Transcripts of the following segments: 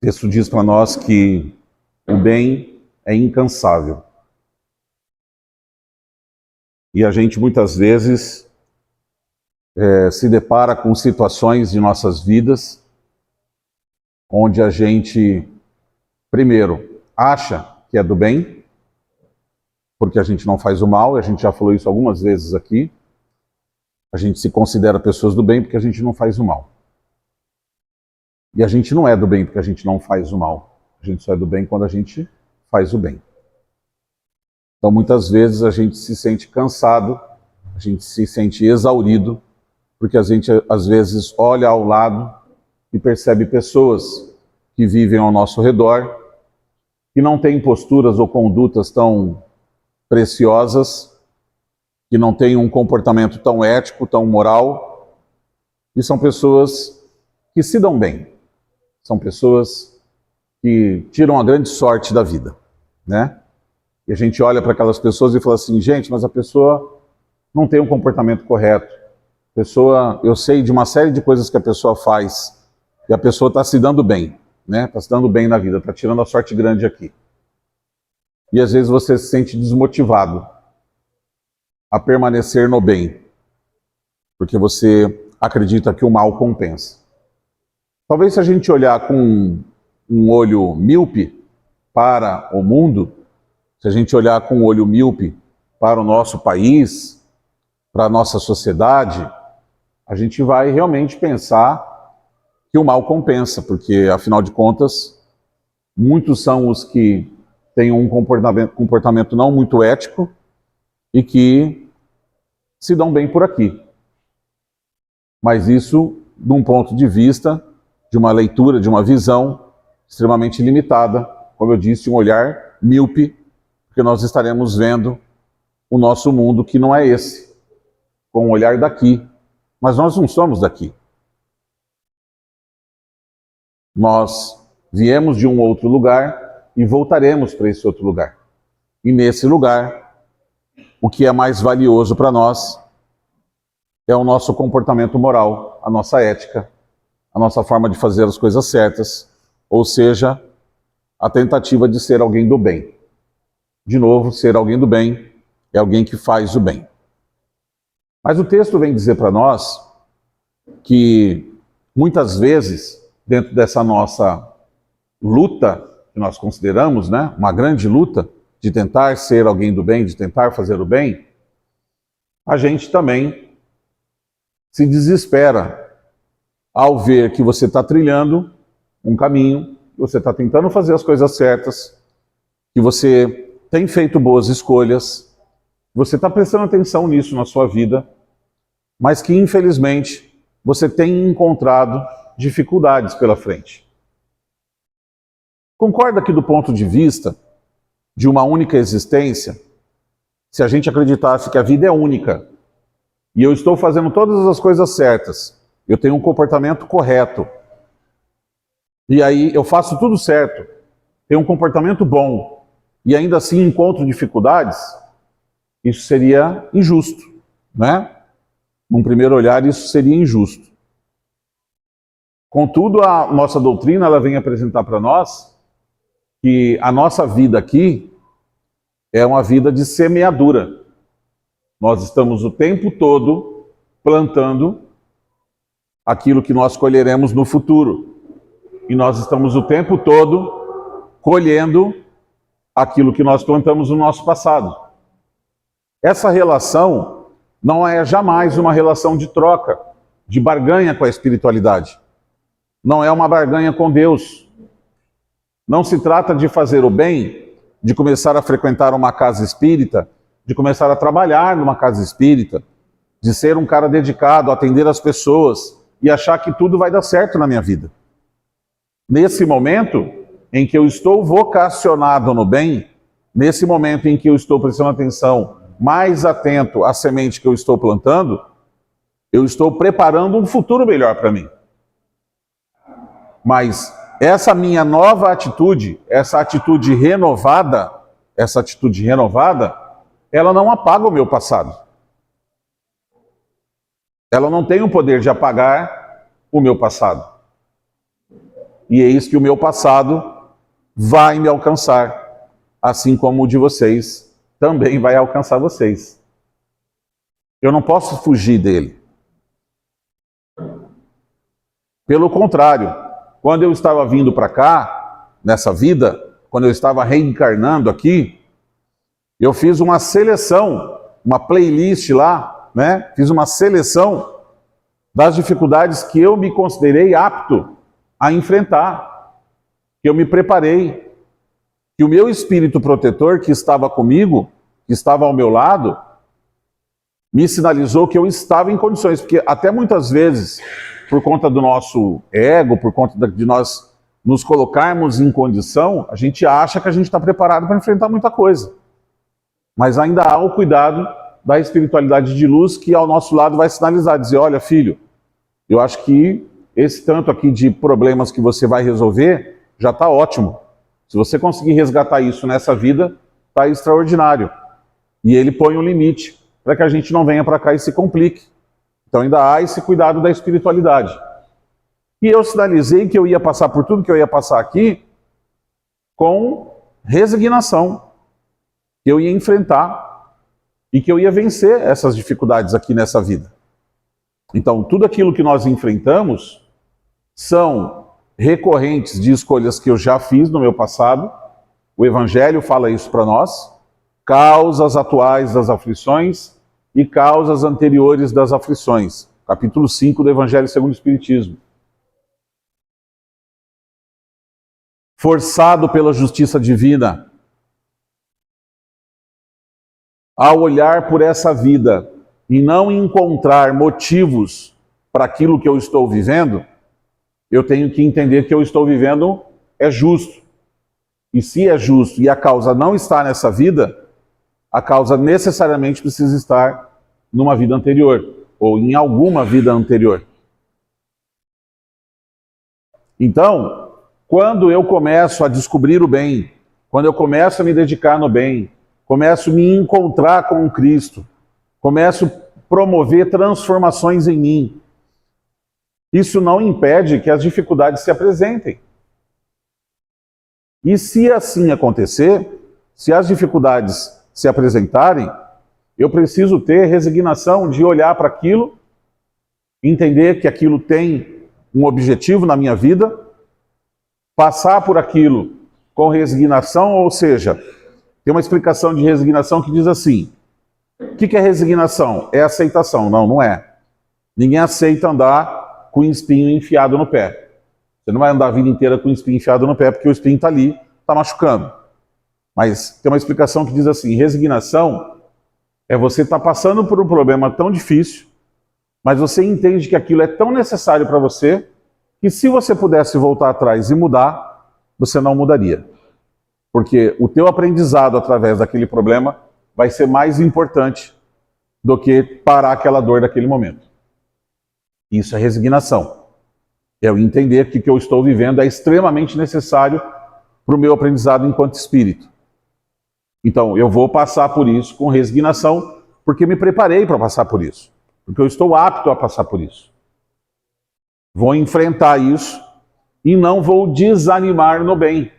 texto diz para nós que o bem é incansável. E a gente muitas vezes se depara com situações de nossas vidas onde a gente, primeiro, acha que é do bem, porque a gente não faz o mal, e a gente já falou isso algumas vezes aqui. A gente se considera pessoas do bem porque a gente não faz o mal. E a gente não é do bem porque a gente não faz o mal. A gente só é do bem quando a gente faz o bem. Então, muitas vezes a gente se sente cansado, a gente se sente exaurido, porque a gente, às vezes, olha ao lado e percebe pessoas que vivem ao nosso redor, que não têm posturas ou condutas tão preciosas, que não têm um comportamento tão ético, tão moral, e são pessoas que se dão bem. São pessoas que tiram a grande sorte da vida, né? E a gente olha para aquelas pessoas e fala assim, gente, mas a pessoa não tem um comportamento correto. Eu sei de uma série de coisas que a pessoa faz e a pessoa está se dando bem, né? Está se dando bem na vida, está tirando a sorte grande aqui. E às vezes você se sente desmotivado a permanecer no bem, porque você acredita que o mal compensa. Talvez se a gente olhar com um olho míope para o mundo, se a gente olhar com um olho míope para o nosso país, para a nossa sociedade, a gente vai realmente pensar que o mal compensa, porque, afinal de contas, muitos são os que têm um comportamento não muito ético e que se dão bem por aqui. Mas isso, de um ponto de vista, de uma leitura, de uma visão extremamente limitada, como eu disse, um olhar míope, porque nós estaremos vendo o nosso mundo que não é esse, com um olhar daqui. Mas nós não somos daqui. Nós viemos de um outro lugar e voltaremos para esse outro lugar. E nesse lugar, o que é mais valioso para nós é o nosso comportamento moral, a nossa ética, a nossa forma de fazer as coisas certas, ou seja, a tentativa de ser alguém do bem. De novo, ser alguém do bem é alguém que faz o bem. Mas o texto vem dizer para nós que muitas vezes, dentro dessa nossa luta, que nós consideramos, né, uma grande luta, de tentar ser alguém do bem, de tentar fazer o bem, a gente também se desespera ao ver que você está trilhando um caminho, que você está tentando fazer as coisas certas, que você tem feito boas escolhas, você está prestando atenção nisso na sua vida, mas que, infelizmente, você tem encontrado dificuldades pela frente. Concorda que, do ponto de vista de uma única existência, se a gente acreditasse que a vida é única, e eu estou fazendo todas as coisas certas, eu tenho um comportamento correto, e aí eu faço tudo certo, tenho um comportamento bom, e ainda assim encontro dificuldades, isso seria injusto, né? Num primeiro olhar, isso seria injusto. Contudo, a nossa doutrina ela vem apresentar para nós que a nossa vida aqui é uma vida de semeadura. Nós estamos o tempo todo plantando aquilo que nós colheremos no futuro. E nós estamos o tempo todo colhendo aquilo que nós plantamos no nosso passado. Essa relação não é jamais uma relação de troca, de barganha com a espiritualidade. Não é uma barganha com Deus. Não se trata de fazer o bem, de começar a frequentar uma casa espírita, de começar a trabalhar numa casa espírita, de ser um cara dedicado a atender as pessoas e achar que tudo vai dar certo na minha vida. Nesse momento em que eu estou vocacionado no bem, nesse momento em que eu estou prestando atenção, mais atento à semente que eu estou plantando, eu estou preparando um futuro melhor para mim. Mas essa minha nova atitude, essa atitude renovada, ela não apaga o meu passado. Ela não tem o poder de apagar o meu passado. e eis que o meu passado vai me alcançar, assim como o de vocês também vai alcançar vocês. Eu não posso fugir dele. Pelo contrário, quando eu estava vindo para cá, nessa vida, quando eu estava reencarnando aqui, eu fiz uma seleção, uma playlist lá, né? Fiz uma seleção das dificuldades que eu me considerei apto a enfrentar, que eu me preparei, que o meu espírito protetor que estava comigo, que estava ao meu lado, me sinalizou que eu estava em condições, porque até muitas vezes, por conta do nosso ego, por conta de nós nos colocarmos em condição, a gente acha que a gente está preparado para enfrentar muita coisa. Mas ainda há o cuidado da espiritualidade de luz que ao nosso lado vai sinalizar, dizer, olha filho, eu acho que esse tanto aqui de problemas que você vai resolver já está ótimo. Se você conseguir resgatar isso nessa vida, está extraordinário. E ele põe um limite para que a gente não venha para cá e se complique. Então ainda há esse cuidado da espiritualidade. E eu sinalizei que eu ia passar por tudo que eu ia passar aqui com resignação, que eu ia enfrentar e que eu ia vencer essas dificuldades aqui nessa vida. Então tudo aquilo que nós enfrentamos são recorrentes de escolhas que eu já fiz no meu passado. O Evangelho fala isso para nós. Causas atuais das aflições e causas anteriores das aflições. Capítulo 5 do Evangelho segundo o Espiritismo. Forçado pela justiça divina, ao olhar por essa vida e não encontrar motivos para aquilo que eu estou vivendo, eu tenho que entender que eu estou vivendo é justo. E se é justo e a causa não está nessa vida, a causa necessariamente precisa estar numa vida anterior, ou em alguma vida anterior. Então, quando eu começo a descobrir o bem, quando eu começo a me dedicar no bem, começo a me encontrar com o Cristo, começo a promover transformações em mim, isso não impede que as dificuldades se apresentem. E se assim acontecer, se as dificuldades se apresentarem, eu preciso ter resignação de olhar para aquilo, entender que aquilo tem um objetivo na minha vida, passar por aquilo com resignação, ou seja, tem uma explicação de resignação que diz assim, o que é resignação? É aceitação. Não, não é. Ninguém aceita andar com o espinho enfiado no pé. Você não vai andar a vida inteira com o espinho enfiado no pé, porque o espinho está ali, está machucando. Mas tem uma explicação que diz assim, resignação é você estar passando por um problema tão difícil, mas você entende que aquilo é tão necessário para você, que se você pudesse voltar atrás e mudar, você não mudaria. Porque o teu aprendizado através daquele problema vai ser mais importante do que parar aquela dor daquele momento. Isso é resignação. É eu entender que o que eu estou vivendo é extremamente necessário para o meu aprendizado enquanto espírito. Então, eu vou passar por isso com resignação, porque me preparei para passar por isso. Porque eu estou apto a passar por isso. Vou enfrentar isso e não vou desanimar no bem.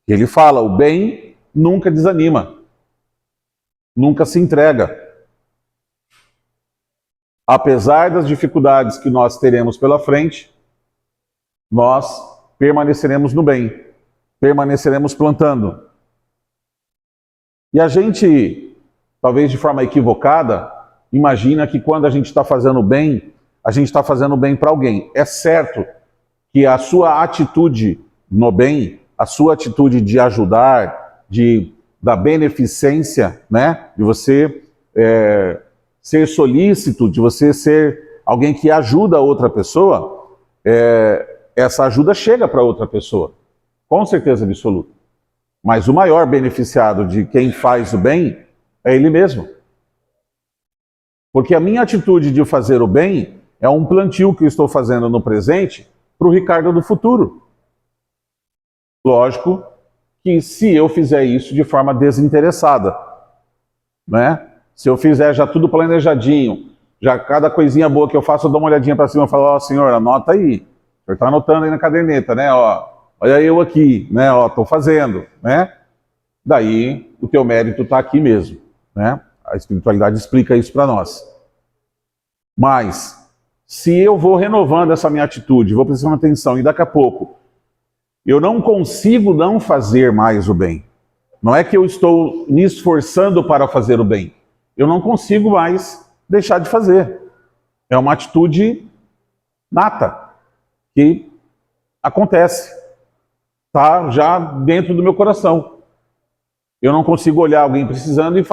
Ele fala, o bem nunca desanima, nunca se entrega. Apesar das dificuldades que nós teremos pela frente, nós permaneceremos no bem, permaneceremos plantando. E a gente, talvez de forma equivocada, imagina que quando a gente está fazendo bem, a gente está fazendo bem para alguém. É certo que a sua atitude no bem, a sua atitude de ajudar, da beneficência, né? De você ser solícito, de você ser alguém que ajuda a outra pessoa, essa ajuda chega para outra pessoa, com certeza absoluta. Mas o maior beneficiado de quem faz o bem é ele mesmo. Porque a minha atitude de fazer o bem é um plantio que eu estou fazendo no presente para o Ricardo do futuro. Lógico que se eu fizer isso de forma desinteressada, né? Se eu fizer já tudo planejadinho, já cada coisinha boa que eu faço, eu dou uma olhadinha para cima e falo, ó, senhor, anota aí. O senhor está anotando aí na caderneta, né? Ó, olha eu aqui, né? Ó, estou fazendo, né? Daí o teu mérito está aqui mesmo, né? A espiritualidade explica isso para nós. Mas, se eu vou renovando essa minha atitude, vou prestando atenção e daqui a pouco eu não consigo não fazer mais o bem. Não é que eu estou me esforçando para fazer o bem. Eu não consigo mais deixar de fazer. É uma atitude nata que acontece. Está já dentro do meu coração. Eu não consigo olhar alguém precisando e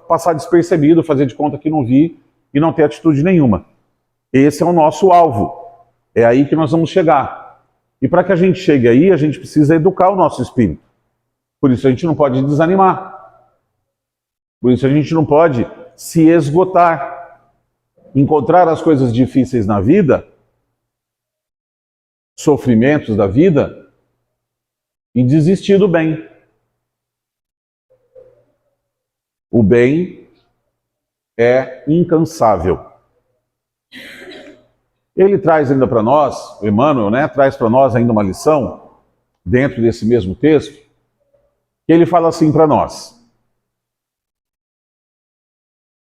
passar despercebido, fazer de conta que não vi e não ter atitude nenhuma. Esse é o nosso alvo. É aí que nós vamos chegar. E para que a gente chegue aí, a gente precisa educar o nosso espírito. Por isso a gente não pode desanimar. Por isso a gente não pode se esgotar. Encontrar as coisas difíceis na vida, sofrimentos da vida, e desistir do bem. O bem é incansável. Ele traz ainda para nós, o Emmanuel, né, traz para nós ainda uma lição, dentro desse mesmo texto, que ele fala assim para nós,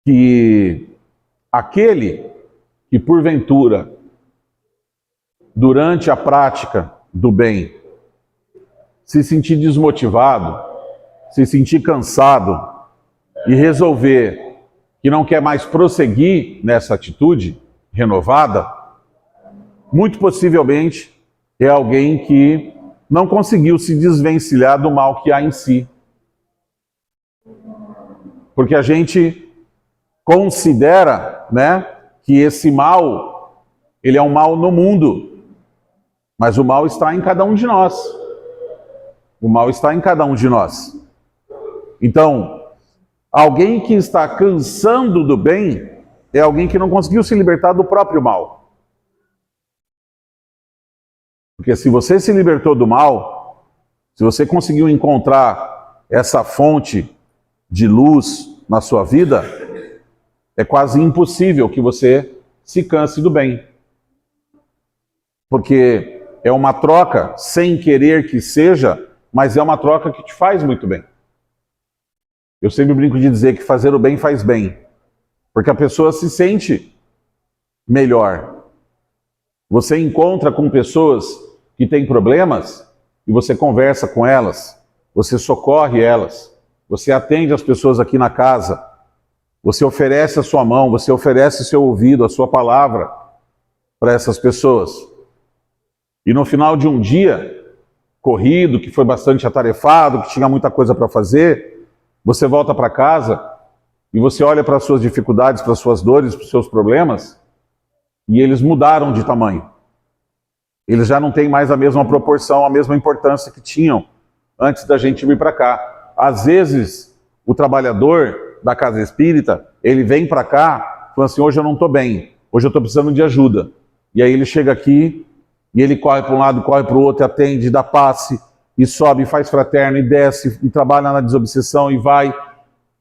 que aquele que porventura, durante a prática do bem, se sentir desmotivado, se sentir cansado e resolver que não quer mais prosseguir nessa atitude renovada, muito possivelmente é alguém que não conseguiu se desvencilhar do mal que há em si. Porque a gente considera, né, que esse mal, ele é um mal no mundo, mas o mal está em cada um de nós. O mal está em cada um de nós. Então, alguém que está cansando do bem é alguém que não conseguiu se libertar do próprio mal. Porque se você se libertou do mal, se você conseguiu encontrar essa fonte de luz na sua vida, é quase impossível que você se canse do bem. Porque é uma troca sem querer que seja, mas é uma troca que te faz muito bem. Eu sempre brinco de dizer que fazer o bem faz bem. Porque a pessoa se sente melhor. Você encontra com pessoas que têm problemas e você conversa com elas, você socorre elas, você atende as pessoas aqui na casa, você oferece a sua mão, você oferece o seu ouvido, a sua palavra para essas pessoas. E no final de um dia corrido, que foi bastante atarefado, que tinha muita coisa para fazer, você volta para casa e você olha para as suas dificuldades, para as suas dores, para os seus problemas, e eles mudaram de tamanho. Eles já não têm mais a mesma proporção, a mesma importância que tinham antes da gente vir para cá. Às vezes, o trabalhador da casa espírita, ele vem para cá, falando assim, hoje eu não estou bem, hoje eu estou precisando de ajuda. E aí ele chega aqui, e ele corre para um lado, corre para o outro, atende, dá passe, e sobe, faz fraterno, e desce, e trabalha na desobsessão, e vai,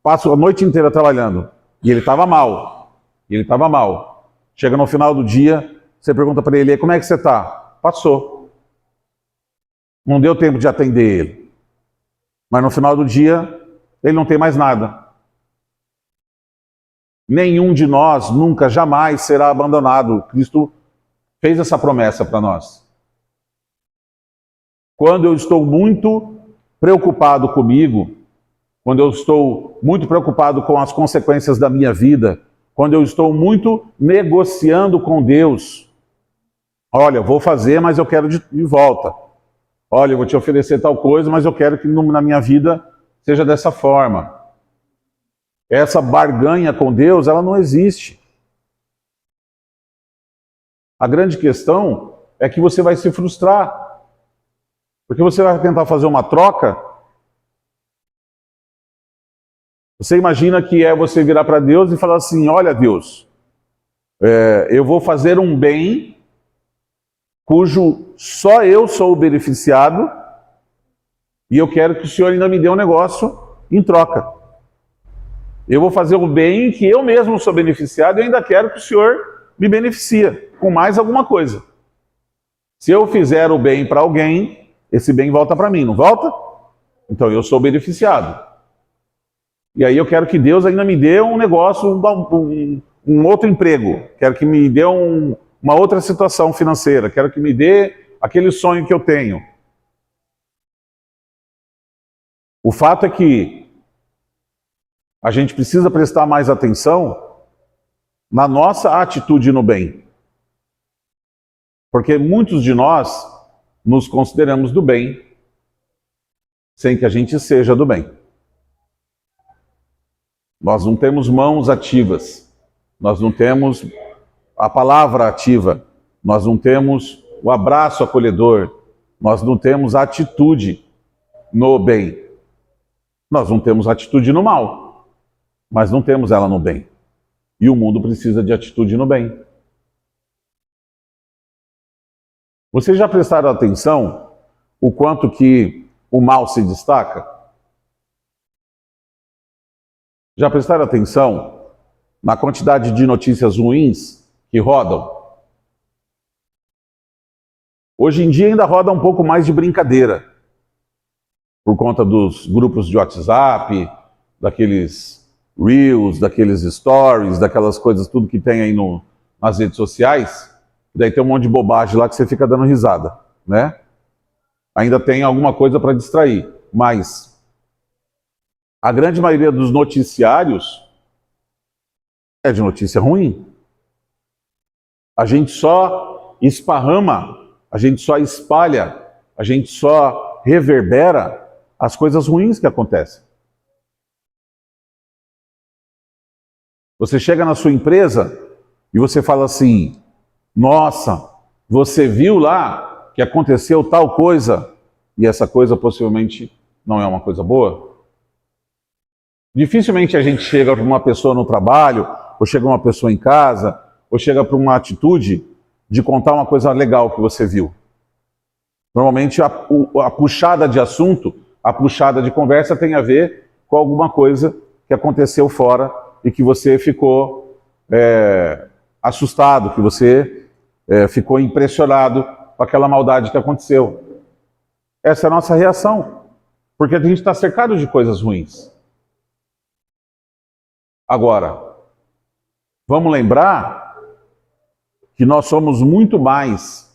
passa a noite inteira trabalhando. E ele estava mal. Chega no final do dia, você pergunta para ele, como é que você está? Passou. Não deu tempo de atender ele. Mas no final do dia, ele não tem mais nada. Nenhum de nós nunca, jamais será abandonado. Cristo fez essa promessa para nós. Quando eu estou muito preocupado comigo, quando eu estou muito preocupado com as consequências da minha vida, quando eu estou muito negociando com Deus, olha, vou fazer, mas eu quero de volta. Olha, eu vou te oferecer tal coisa, mas eu quero que na minha vida seja dessa forma. Essa barganha com Deus, ela não existe. A grande questão é que você vai se frustrar. Porque você vai tentar fazer uma troca. Você imagina que é você virar para Deus e falar assim, olha Deus, eu vou fazer um bem cujo só eu sou o beneficiado e eu quero que o Senhor ainda me dê um negócio em troca. Eu vou fazer o bem que eu mesmo sou beneficiado e ainda quero que o Senhor me beneficie com mais alguma coisa. Se eu fizer o bem para alguém, esse bem volta para mim, não volta? Então eu sou beneficiado. E aí eu quero que Deus ainda me dê um negócio, um outro emprego. Quero que me dê uma outra situação financeira. Quero que me dê aquele sonho que eu tenho. O fato é que a gente precisa prestar mais atenção na nossa atitude no bem. Porque muitos de nós nos consideramos do bem, sem que a gente seja do bem. Nós não temos mãos ativas, nós não temos a palavra ativa, nós não temos o abraço acolhedor, nós não temos a atitude no bem. Nós não temos atitude no mal, mas não temos ela no bem. E o mundo precisa de atitude no bem. Vocês já prestaram atenção o quanto que o mal se destaca? Já prestaram atenção na quantidade de notícias ruins que rodam? Hoje em dia ainda roda um pouco mais de brincadeira, por conta dos grupos de WhatsApp, daqueles Reels, daqueles Stories, daquelas coisas, tudo que tem aí nas redes sociais. Daí tem um monte de bobagem lá que você fica dando risada, né? Ainda tem alguma coisa para distrair, mas a grande maioria dos noticiários é de notícia ruim. A gente só esparrama, a gente só espalha, a gente só reverbera as coisas ruins que acontecem. Você chega na sua empresa e você fala assim: nossa, você viu lá que aconteceu tal coisa, e essa coisa possivelmente não é uma coisa boa? Dificilmente a gente chega para uma pessoa no trabalho, ou chega uma pessoa em casa, ou chega para uma atitude de contar uma coisa legal que você viu. Normalmente a puxada de assunto, a puxada de conversa tem a ver com alguma coisa que aconteceu fora e que você ficou assustado, que você ficou impressionado com aquela maldade que aconteceu. Essa é a nossa reação, porque a gente está cercado de coisas ruins. Agora, vamos lembrar que nós somos muito mais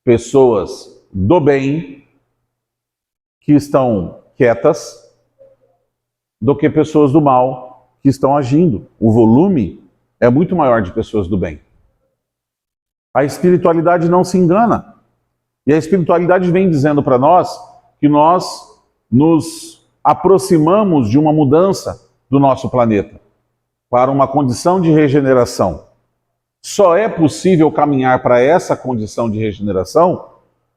pessoas do bem que estão quietas do que pessoas do mal que estão agindo. O volume é muito maior de pessoas do bem. A espiritualidade não se engana. E a espiritualidade vem dizendo para nós que nós nos aproximamos de uma mudança do nosso planeta para uma condição de regeneração. Só é possível caminhar para essa condição de regeneração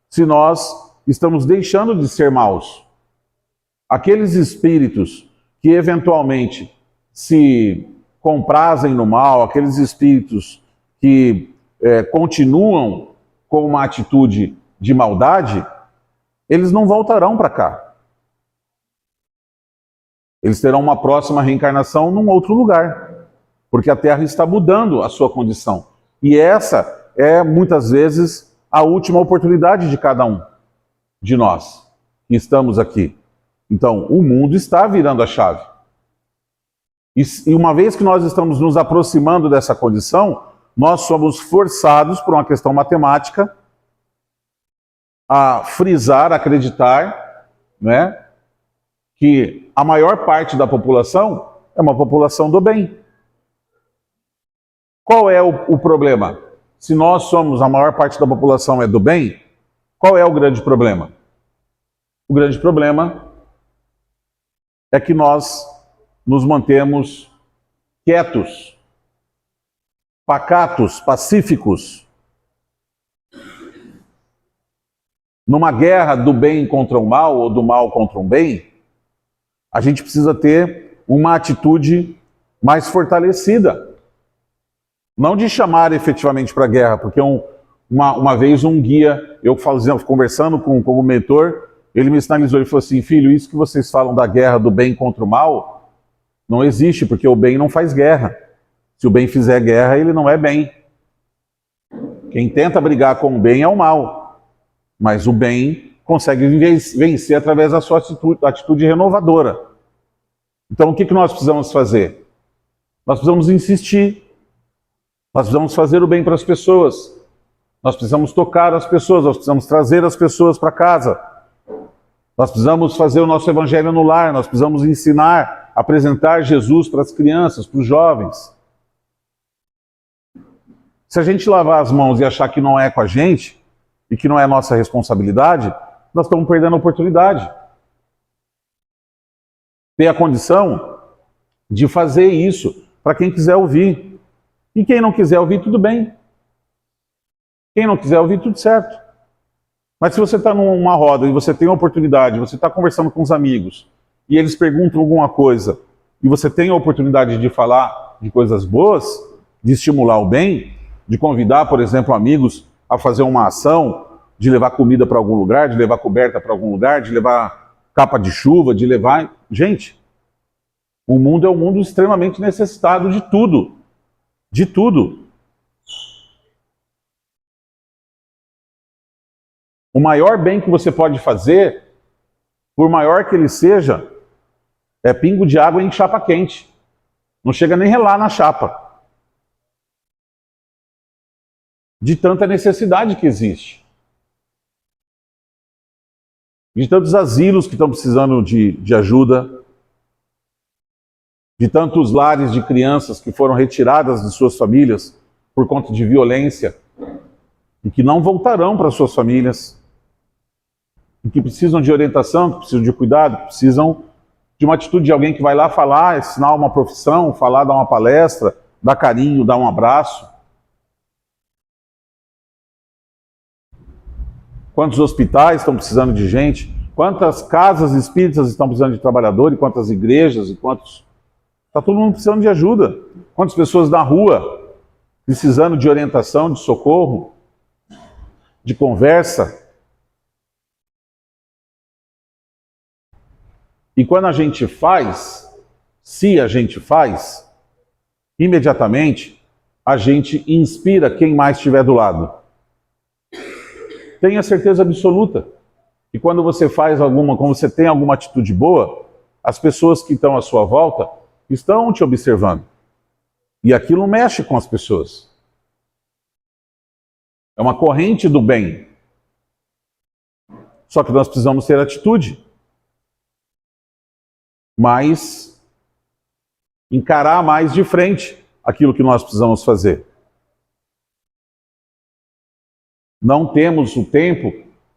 se nós estamos deixando de ser maus. Aqueles espíritos que eventualmente se comprazem no mal, aqueles espíritos que continuam com uma atitude de maldade, eles não voltarão para cá. Eles terão uma próxima reencarnação num outro lugar, porque a Terra está mudando a sua condição. E essa é, muitas vezes, a última oportunidade de cada um de nós que estamos aqui. Então, o mundo está virando a chave. E uma vez que nós estamos nos aproximando dessa condição, nós somos forçados, por uma questão matemática, a frisar, acreditar, né, que a maior parte da população é uma população do bem. Qual é o problema? Se nós somos, a maior parte da população é do bem, qual é o grande problema? O grande problema é que nós nos mantemos quietos, pacatos, pacíficos. Numa guerra do bem contra o mal, ou do mal contra o bem, a gente precisa ter uma atitude mais fortalecida. Não de chamar efetivamente para a guerra, porque uma vez um guia, eu conversando com o mentor, ele me sinalizou, ele falou assim: filho, isso que vocês falam da guerra do bem contra o mal, não existe, porque o bem não faz guerra. Se o bem fizer guerra, ele não é bem. Quem tenta brigar com o bem é o mal. Mas o bem consegue vencer através da sua atitude renovadora. Então o que nós precisamos fazer? Nós precisamos insistir. Nós precisamos fazer o bem para as pessoas. Nós precisamos tocar as pessoas, nós precisamos trazer as pessoas para casa. Nós precisamos fazer o nosso evangelho no lar, nós precisamos ensinar, apresentar Jesus para as crianças, para os jovens. Se a gente lavar as mãos e achar que não é com a gente, e que não é nossa responsabilidade, nós estamos perdendo a oportunidade. Ter a condição de fazer isso para quem quiser ouvir. E quem não quiser ouvir, tudo bem. Quem não quiser ouvir, tudo certo. Mas se você está numa roda e você tem a oportunidade, você está conversando com os amigos, e eles perguntam alguma coisa, e você tem a oportunidade de falar de coisas boas, de estimular o bem, de convidar, por exemplo, amigos a fazer uma ação, de levar comida para algum lugar, de levar coberta para algum lugar, de levar capa de chuva, de levar... Gente, o mundo é um mundo extremamente necessitado de tudo. De tudo. O maior bem que você pode fazer, por maior que ele seja, é pingo de água em chapa quente. Não chega nem relar na chapa. De tanta necessidade que existe. De tantos asilos que estão precisando de ajuda. De tantos lares de crianças que foram retiradas de suas famílias por conta de violência e que não voltarão para suas famílias. E que precisam de orientação, que precisam de cuidado, que precisam de uma atitude de alguém que vai lá falar, ensinar uma profissão, falar, dar uma palestra, dar carinho, dar um abraço. Quantos hospitais estão precisando de gente? Quantas casas espíritas estão precisando de trabalhador? E quantas igrejas? E quantos... Está todo mundo precisando de ajuda. Quantas pessoas na rua precisando de orientação, de socorro, de conversa? E quando a gente faz, se a gente faz, imediatamente a gente inspira quem mais estiver do lado. Tenha certeza absoluta que quando você faz alguma, quando você tem alguma atitude boa, as pessoas que estão à sua volta estão te observando. E aquilo mexe com as pessoas. É uma corrente do bem. Só que nós precisamos ter atitude. Mas encarar mais de frente aquilo que nós precisamos fazer. Não temos o tempo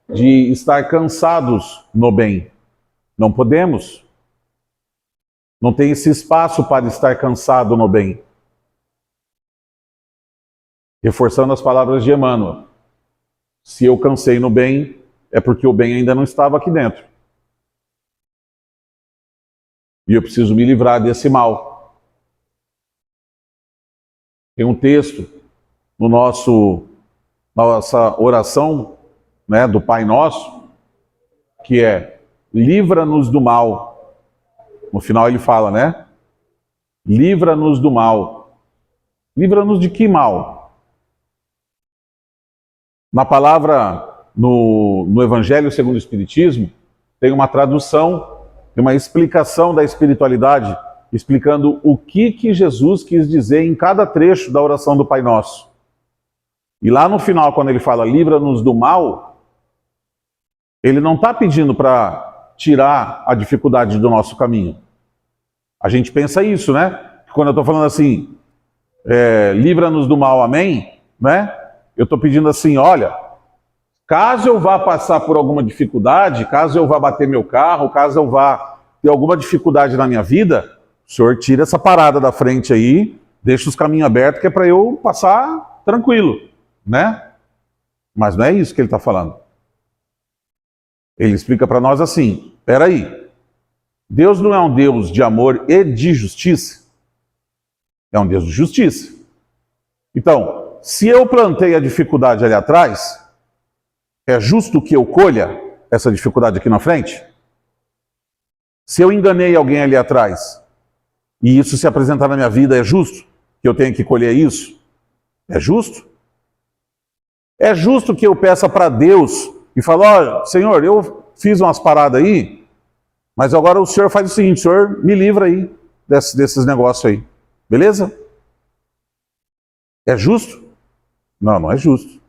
de estar cansados no bem. Não podemos. Não tem esse espaço para estar cansado no bem. Reforçando as palavras de Emmanuel. Se eu cansei no bem, é porque o bem ainda não estava aqui dentro. E eu preciso me livrar desse mal. Tem um texto no nossa oração, né, do Pai Nosso, que é: livra-nos do mal. No final ele fala, né? Livra-nos do mal. Livra-nos de que mal? Na palavra, no Evangelho segundo o Espiritismo, tem uma tradução, tem uma explicação da espiritualidade, explicando o que Jesus quis dizer em cada trecho da oração do Pai Nosso. E lá no final, quando ele fala livra-nos do mal, ele não está pedindo para tirar a dificuldade do nosso caminho. A gente pensa isso, né? Quando eu estou falando assim, livra-nos do mal, amém? Né? Eu estou pedindo assim, olha, caso eu vá passar por alguma dificuldade, caso eu vá bater meu carro, caso eu vá ter alguma dificuldade na minha vida, o senhor tira essa parada da frente aí, deixa os caminhos abertos, que é para eu passar tranquilo, né? Mas não é isso que ele está falando. Ele explica para nós assim, peraí, Deus não é um Deus de amor e de justiça? É um Deus de justiça. Então, se eu plantei a dificuldade ali atrás, é justo que eu colha essa dificuldade aqui na frente? Se eu enganei alguém ali atrás, e isso se apresentar na minha vida, é justo que eu tenha que colher isso? É justo? É justo que eu peça para Deus e fala, olha, Senhor, eu fiz umas paradas aí, mas agora o Senhor faz o seguinte, o Senhor me livra aí desses negócios aí. Beleza? É justo? Não, não é justo.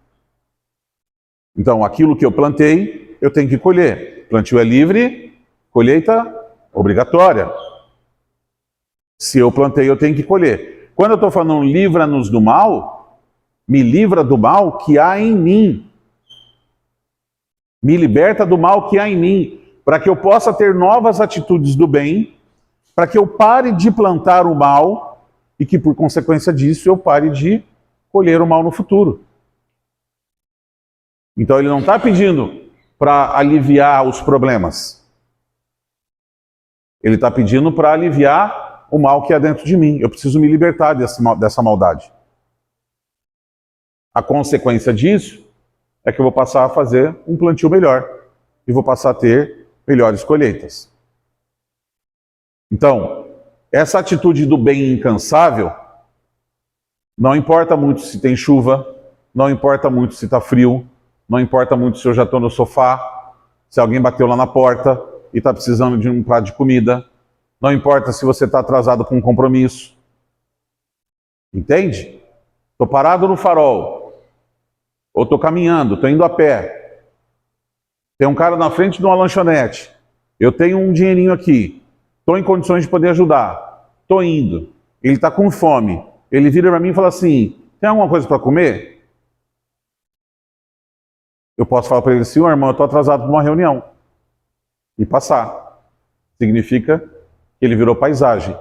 Então, aquilo que eu plantei, eu tenho que colher. Plantio é livre, colheita obrigatória. Se eu plantei, eu tenho que colher. Quando eu estou falando livra-nos do mal, me livra do mal que há em mim. Me liberta do mal que há em mim, para que eu possa ter novas atitudes do bem, para que eu pare de plantar o mal e que, por consequência disso, eu pare de colher o mal no futuro. Então, ele não está pedindo para aliviar os problemas. Ele está pedindo para aliviar o mal que há dentro de mim. Eu preciso me libertar dessa maldade. A consequência disso é que eu vou passar a fazer um plantio melhor e vou passar a ter melhores colheitas. Então, essa atitude do bem incansável, não importa muito se tem chuva, não importa muito se está frio, não importa muito se eu já estou no sofá, se alguém bateu lá na porta e está precisando de um prato de comida, não importa se você está atrasado com um compromisso. Entende? Estou parado no farol, ou estou caminhando, estou indo a pé. Tem um cara na frente de uma lanchonete. Eu tenho um dinheirinho aqui. Estou em condições de poder ajudar. Estou indo. Ele está com fome. Ele vira para mim e fala assim, tem alguma coisa para comer? Eu posso falar para ele assim, irmão, eu estou atrasado para uma reunião. E passar. Significa que ele virou paisagem.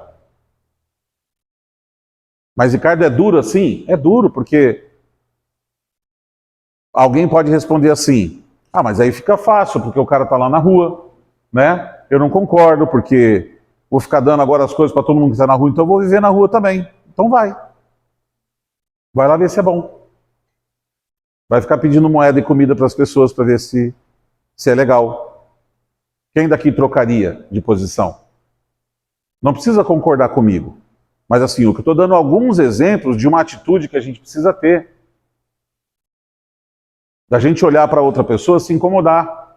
Mas, Ricardo, é duro assim? É duro, porque alguém pode responder assim, mas aí fica fácil, porque o cara está lá na rua, né? Eu não concordo, porque vou ficar dando agora as coisas para todo mundo que está na rua, então eu vou viver na rua também. Então vai. Vai lá ver se é bom. Vai ficar pedindo moeda e comida para as pessoas para ver se é legal. Quem daqui trocaria de posição? Não precisa concordar comigo. Mas assim, eu estou dando alguns exemplos de uma atitude que a gente precisa ter. Da gente olhar para outra pessoa e se incomodar.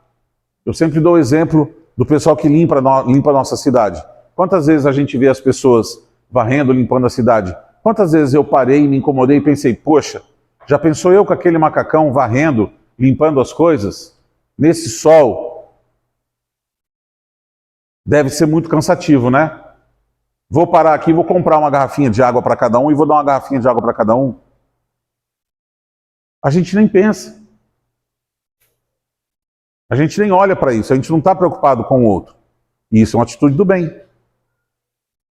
Eu sempre dou o exemplo do pessoal que limpa a nossa cidade. Quantas vezes a gente vê as pessoas varrendo, limpando a cidade? Quantas vezes eu parei, me incomodei e pensei, poxa, já pensou eu com aquele macacão varrendo, limpando as coisas? Nesse sol? Deve ser muito cansativo, né? Vou parar aqui, vou comprar uma garrafinha de água para cada um e vou dar uma garrafinha de água para cada um. A gente nem pensa. A gente nem olha para isso, a gente não está preocupado com o outro. E isso é uma atitude do bem.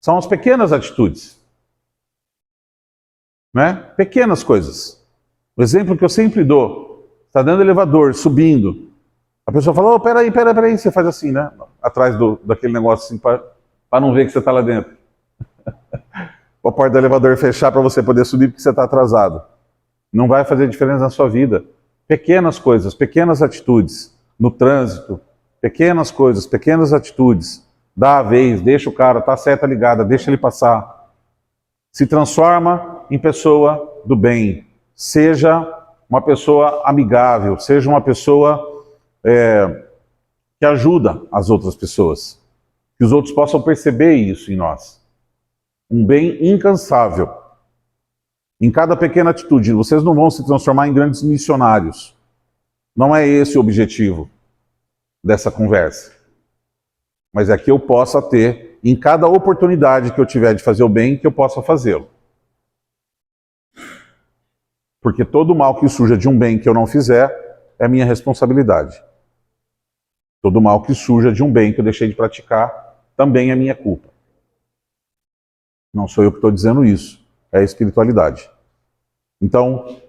São as pequenas atitudes. Né? Pequenas coisas. O exemplo que eu sempre dou, está dentro do elevador, subindo. A pessoa fala, peraí, você faz assim, né? Atrás daquele negócio assim, para não ver que você está lá dentro. A porta do elevador fechar para você poder subir porque você está atrasado. Não vai fazer diferença na sua vida. Pequenas coisas, pequenas atitudes. No trânsito, pequenas coisas, pequenas atitudes. Dá a vez, deixa o cara, tá a seta ligada, deixa ele passar. Se transforma em pessoa do bem. Seja uma pessoa amigável, seja uma pessoa que ajuda as outras pessoas. Que os outros possam perceber isso em nós. Um bem incansável. Em cada pequena atitude, vocês não vão se transformar em grandes missionários. Não é esse o objetivo dessa conversa. Mas é que eu possa ter, em cada oportunidade que eu tiver de fazer o bem, que eu possa fazê-lo. Porque todo mal que surja de um bem que eu não fizer, é minha responsabilidade. Todo mal que surja de um bem que eu deixei de praticar, também é minha culpa. Não sou eu que estou dizendo isso, é a espiritualidade. Então,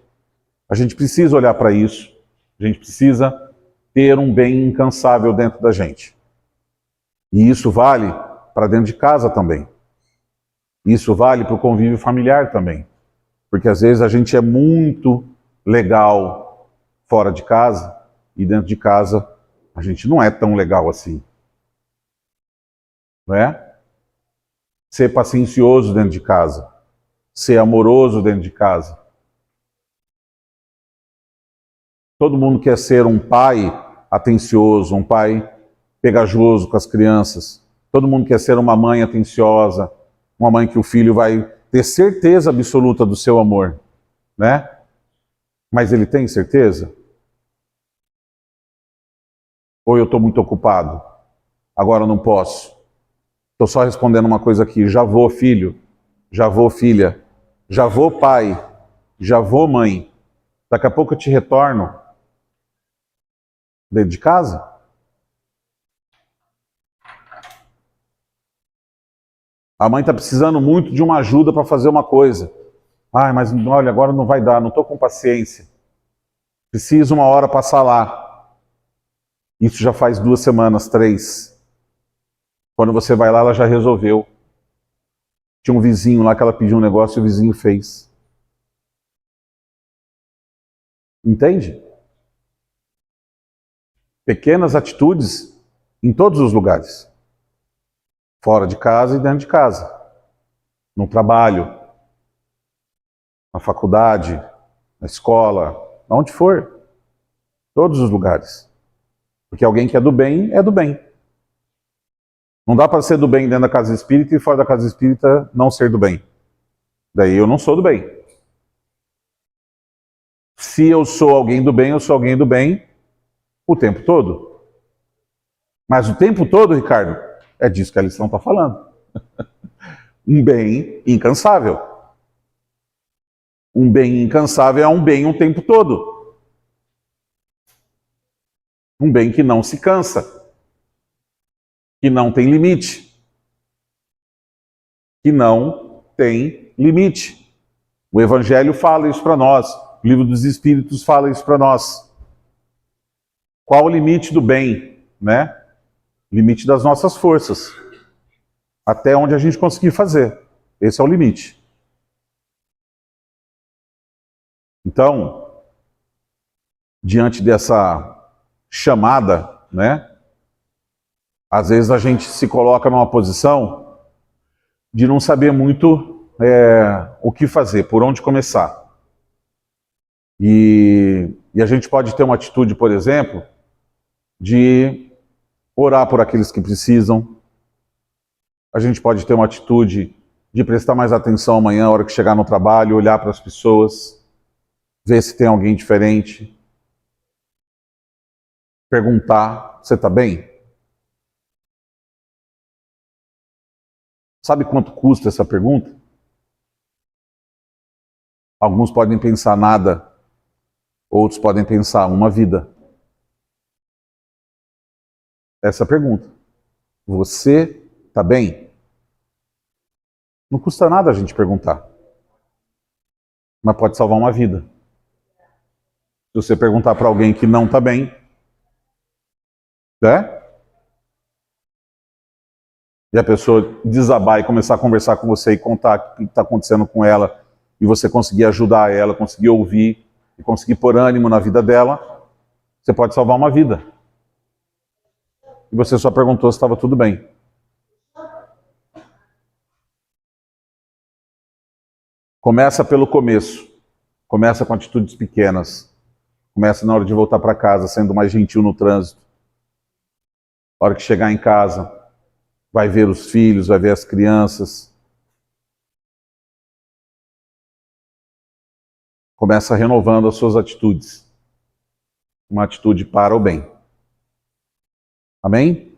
a gente precisa olhar para isso, a gente precisa ter um bem incansável dentro da gente. E isso vale para dentro de casa também. Isso vale para o convívio familiar também. Porque às vezes a gente é muito legal fora de casa e dentro de casa a gente não é tão legal assim. Não é? Ser paciencioso dentro de casa. Ser amoroso dentro de casa. Todo mundo quer ser um pai atencioso, um pai pegajoso com as crianças. Todo mundo quer ser uma mãe atenciosa, uma mãe que o filho vai ter certeza absoluta do seu amor, né? Mas ele tem certeza? Ou eu estou muito ocupado? Agora eu não posso. Estou só respondendo uma coisa aqui. Já vou, filho. Já vou, filha. Já vou, pai. Já vou, mãe. Daqui a pouco eu te retorno dentro de casa. A mãe está precisando muito de uma ajuda para fazer uma coisa. Ai, mas olha, agora não vai dar, não estou com paciência. Preciso uma hora passar lá. Isso já faz 2 semanas, 3. Quando você vai lá, ela já resolveu. Tinha um vizinho lá que ela pediu um negócio e o vizinho fez. Entende? Pequenas atitudes em todos os lugares. Fora de casa e dentro de casa. No trabalho, na faculdade, na escola, onde for. Todos os lugares. Porque alguém que é do bem, é do bem. Não dá para ser do bem dentro da casa espírita e fora da casa espírita não ser do bem. Daí eu não sou do bem. Se eu sou alguém do bem, eu sou alguém do bem o tempo todo. Mas o tempo todo, Ricardo, é disso que a lição está falando. Um bem incansável. Um bem incansável é um bem o tempo todo. Um bem que não se cansa. Que não tem limite. Que não tem limite. O Evangelho fala isso para nós. O Livro dos Espíritos fala isso para nós. Qual o limite do bem, né? Limite das nossas forças. Até onde a gente conseguir fazer. Esse é o limite. Então, diante dessa chamada, né? Às vezes a gente se coloca numa posição de não saber muito o que fazer, por onde começar. E a gente pode ter uma atitude, por exemplo, de orar por aqueles que precisam. A gente pode ter uma atitude de prestar mais atenção amanhã, na hora que chegar no trabalho, olhar para as pessoas, ver se tem alguém diferente, perguntar, você está bem? Sabe quanto custa essa pergunta? Alguns podem pensar nada, outros podem pensar uma vida. Essa pergunta. Você está bem? Não custa nada a gente perguntar. Mas pode salvar uma vida. Se você perguntar para alguém que não está bem, né? E a pessoa desabar e começar a conversar com você e contar o que está acontecendo com ela, e você conseguir ajudar ela, conseguir ouvir, e conseguir pôr ânimo na vida dela, você pode salvar uma vida. E você só perguntou se estava tudo bem. Começa pelo começo. Começa com atitudes pequenas. Começa na hora de voltar para casa, sendo mais gentil no trânsito. Na hora que chegar em casa, vai ver os filhos, vai ver as crianças. Começa renovando as suas atitudes. Uma atitude para o bem. Amém?